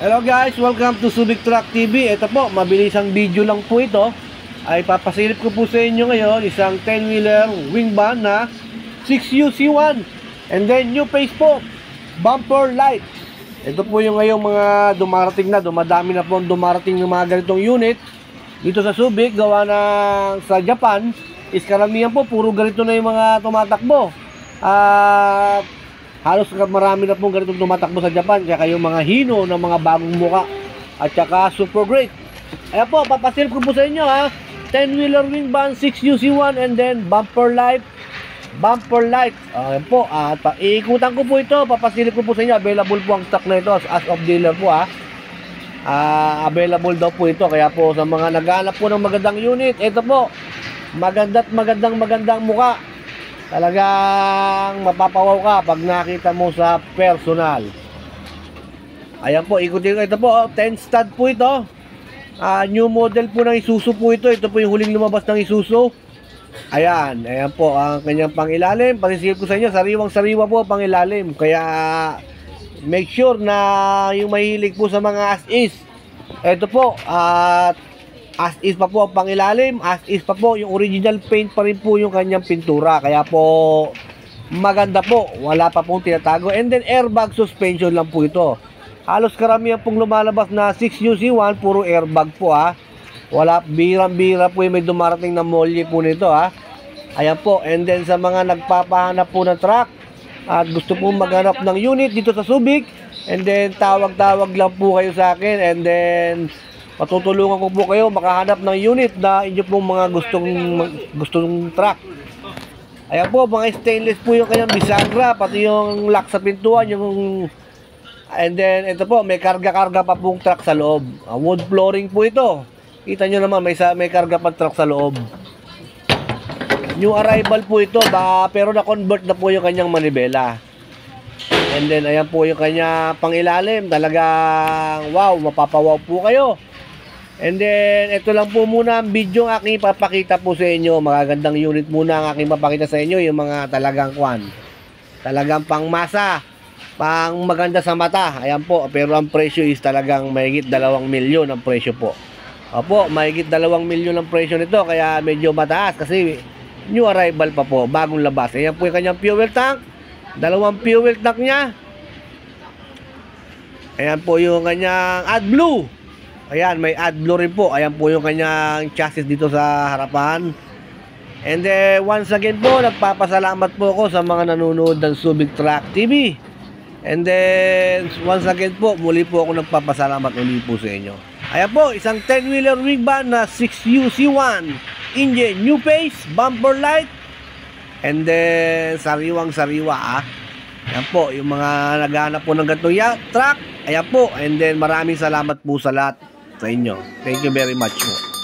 Hello guys, welcome to Subic Truck TV. Ito po, mabilisang video lang po ito. Ay papasilip ko po sa inyo ngayon isang 10-wheeler wing van na 6UC1. And then new face po, bumper light. Ito po yung ngayong mga dumarating na, dumadami na po dumarating ng mga ganitong unit dito sa Subic. Gawa ng sa Japan is karamihan po, puro ganito na yung mga tumatakbo. Halos marami na pong ganitong tumatakbo sa Japan. Kaya kayong mga hino ng mga bagong muka at saka super great. Ayan po, papasilip ko po sa inyo ha. 10-wheeler wing van, 6UC1 and then bumper light. Ayan po, at iikutan ko po ito. Papasilip ko po sa inyo. Available po ang stock na ito as of dealer po ha. Available daw po ito. Kaya po sa mga naghahanap po ng magandang unit, ito po, magandang muka. Talagang mapapawaw ka pag nakita mo sa personal. Ayan po, ikutin ko. Ito po, 10 stud po ito. New model po ng Isuzu po ito. Ito po yung huling lumabas ng Isuzu. Ayan po ang kanyang pangilalim. Panisip ko sa inyo, sariwang-sariwa po pangilalim. Kaya make sure na yung mahilig po sa mga as-is. Ito po, as is pa po ang pangilalim, as is pa po yung original paint pa rin po yung kanyang pintura. Kaya po maganda po, wala pa pong tinatago. And then airbag suspension lang po ito. Halos karamihan pong lumalabas na 6UC1 puro airbag po ha. Wala, birang-bira po yung may dumarating na molye po nito ha. Ayan po, and then sa mga nagpapahanap po ng truck at gusto po maghanap ng unit dito sa Subic, and then tawag-tawag lang po kayo sa akin, and then patutulungan ko po kayo makahanap ng unit na inyo pong mga gustong truck. Ayan po, mga stainless po yung kanyang bisagra, pati yung lock sa pintuan, and then ito po, may karga-karga pa pong truck sa loob. Wood flooring po ito. Kita nyo naman, may karga pa truck sa loob. New arrival po ito, pero na-convert na po yung kanyang manibela. And then ayan po yung kanya pangilalim. Talagang wow, mapapawaw po kayo. And then, ito lang po muna ang video ang aking ipapakita po sa inyo. Magagandang unit muna ang aking papakita sa inyo. Yung mga talagang talagang pang masa, pang maganda sa mata. Ayan po, pero ang presyo is talagang mahigit 2 milyon ang presyo po. Opo, mahigit 2 milyon ang presyo nito. Kaya medyo mataas kasi new arrival pa po, bagong labas. Ayan po yung kanyang fuel tank. 2 fuel tank niya. Ayan po yung kanyang AdBlue. Ayan, may AdBlue rin po. Ayan po yung kanyang chassis dito sa harapan. And then, once again po, nagpapasalamat po ako sa mga nanonood ng Subic Truck TV. And then, once again po, muli po ako nagpapasalamat uli po sa inyo. Ayan po, isang 10-wheeler wing van na 6UC1. Engine, new face, bumper light. And then, sariwang-sariwa Ayan po, yung mga naghahanap po ng ganitong truck. Ayan po, and then maraming salamat po sa lahat sa inyo. Thank you very much po.